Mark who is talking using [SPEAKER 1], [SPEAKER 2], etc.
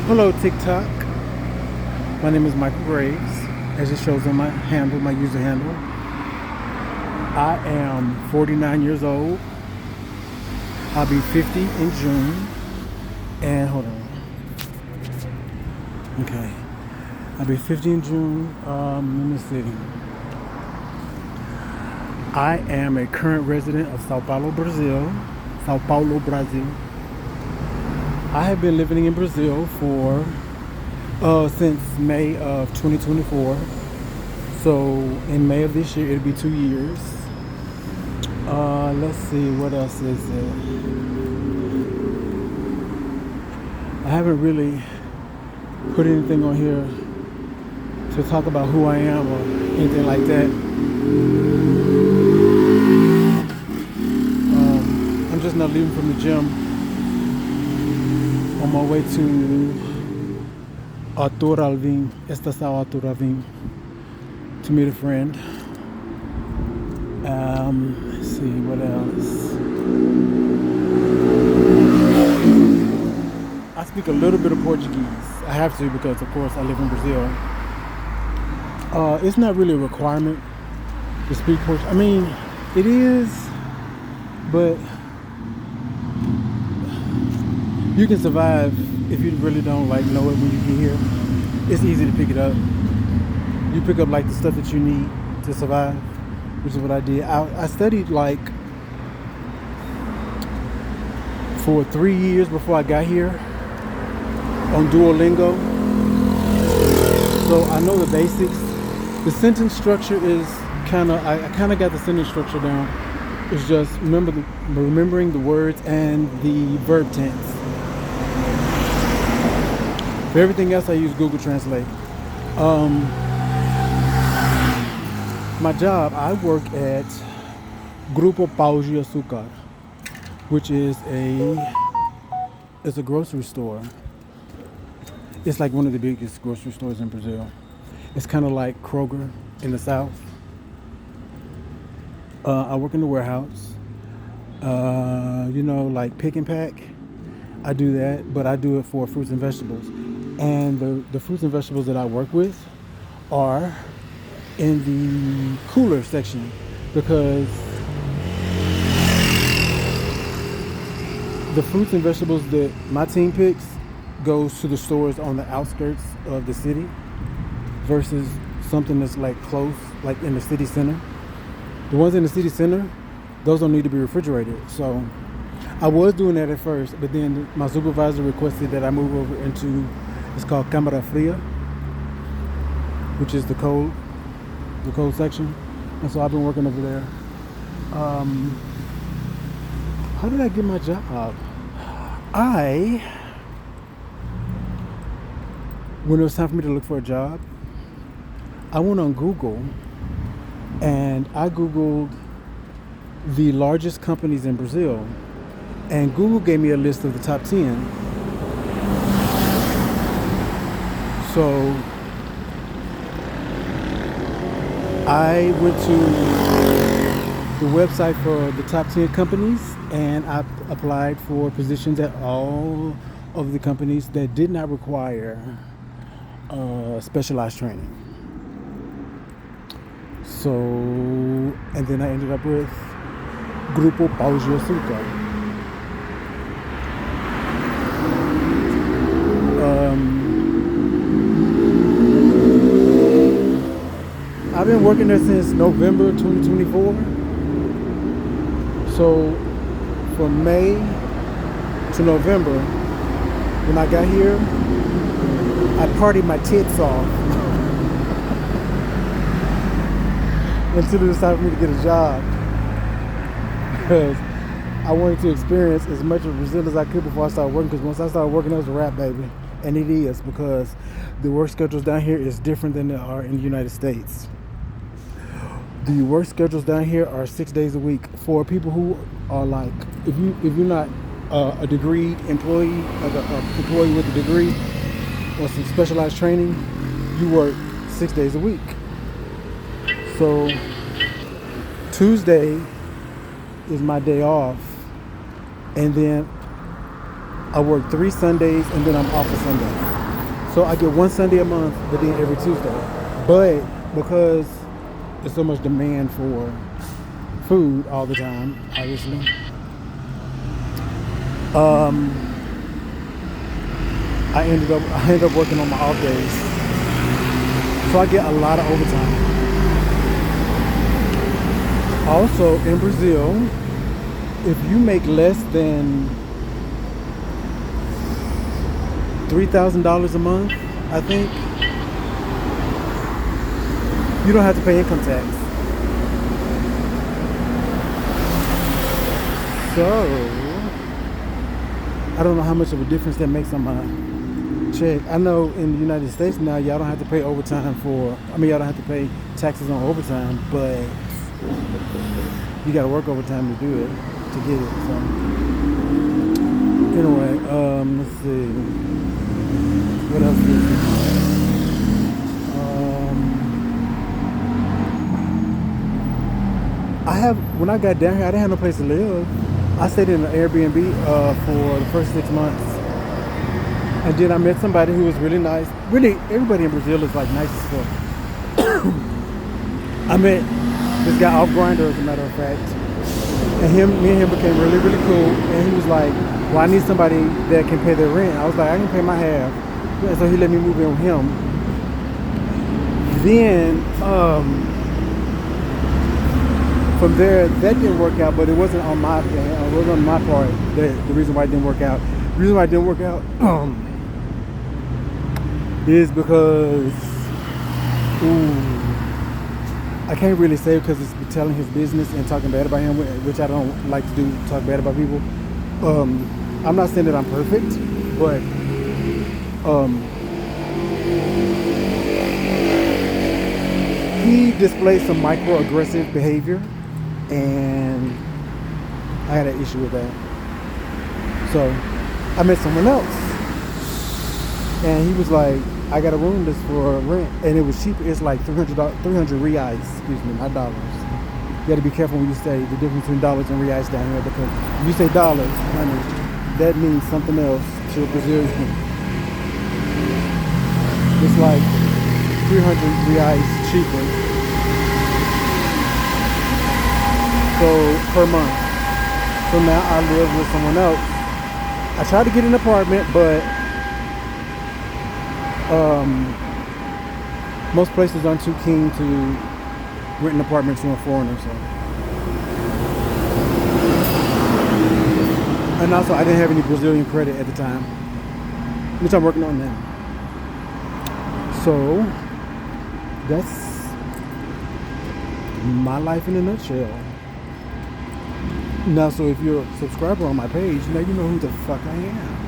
[SPEAKER 1] Hello, TikTok. My name is Michael Graves, as it shows on my handle, my user handle. I am 49 years old. I'll be 50 in June. And hold on. Okay. I'll be 50 in June. Let me see. I am a current resident of Sao Paulo, Brazil. Sao Paulo, Brazil. I have been living in Brazil for since May of 2024. So in May of this year, it'll be 2 years. Let's see, what else is it? I haven't really put anything on here to talk about who I am or anything like that. I'm just not leaving from the gym. On my way to Arthur Alvim, Estação Arthur Alvim, to meet a friend. Let's see, what else? I speak a little bit of Portuguese. I have to because, of course, I live in Brazil. It's not really a requirement to speak Portuguese. I mean, it is, but you can survive if you really don't know it when you get here. It's easy to pick it up. You pick up the stuff that you need to survive, which is what I did. I studied for 3 years before I got here on Duolingo. So I know the basics. The sentence structure is I kind of got the sentence structure down. It's just remembering the words and the verb tense. For everything else, I use Google Translate. My job, I work at Grupo Pão de Açúcar, which is a grocery store. It's like one of the biggest grocery stores in Brazil. It's kind of like Kroger in the South. I work in the warehouse. Like pick and pack. I do that, but I do it for fruits and vegetables. And the fruits and vegetables that I work with are in the cooler section because the fruits and vegetables that my team picks goes to the stores on the outskirts of the city versus something that's close, like in the city center. The ones in the city center, those don't need to be refrigerated. So I was doing that at first, but then my supervisor requested that I move over into, it's called Câmara Fria, which is the cold section. And so I've been working over there. How did I get my job? When it was time for me to look for a job, I went on Google and I Googled the largest companies in Brazil. And Google gave me a list of the top 10. So I went to the website for the top 10 companies and I applied for positions at all of the companies that did not require specialized training. So, and then I ended up with Grupo Pão de Açúcar. I've been working there since November 2024. So from May to November, when I got here, I partied my tits off until it was time for me to get a job because I wanted to experience as much of Brazil as I could before I started working, because once I started working, it was a wrap, baby. And it is, because the work schedules down here is different than they are in the United States. The work schedules down here are 6 days a week for people who are if you're not a degreed employee, an employee with a degree or some specialized training, you work 6 days a week. So Tuesday is my day off, and then I work 3 Sundays, and then I'm off a Sunday. So I get one Sunday a month, but then every Tuesday. But because there's so much demand for food all the time, obviously, um, I ended up working on my off days. So I get a lot of overtime. Also in Brazil, if you make less than $3,000 a month, I think, you don't have to pay income tax. So I don't know how much of a difference that makes on my check. I know in the United States now, y'all don't have to pay overtime y'all don't have to pay taxes on overtime, but you gotta work overtime to do it, to get it. So anyway, let's see. What else is there? When I got down here, I didn't have no place to live. I stayed in an Airbnb for the first 6 months. And then I met somebody who was really nice. Really, everybody in Brazil is like nice as fuck. I met this guy off Grindr, as a matter of fact. And me and him became really, really cool. And he was like, well, I need somebody that can pay their rent. I was like, I can pay my half. And so he let me move in with him. Then, from there, that didn't work out, but it wasn't on my plan. It wasn't on my part. The reason why it didn't work out. The reason why it didn't work out is because, I can't really say because it's telling his business and talking bad about him, which I don't like to do, talk bad about people. I'm not saying that I'm perfect, but he displayed some microaggressive behavior, and I had an issue with that. So I met someone else, and he was like, I got a room that's for rent, and it was cheap. It's like 300 reais, excuse me, not dollars. You got to be careful when you say the difference between dollars and reais down here, because if you say dollars, honey, that means something else to a Brazilian. It's like 300 reais cheaper. So per month. So now I live with someone else. I tried to get an apartment, but most places aren't too keen to rent an apartment to a foreigner. So. And also, I didn't have any Brazilian credit at the time, which I'm working on now. So that's my life in a nutshell. Now, so if you're a subscriber on my page, now you know who the fuck I am.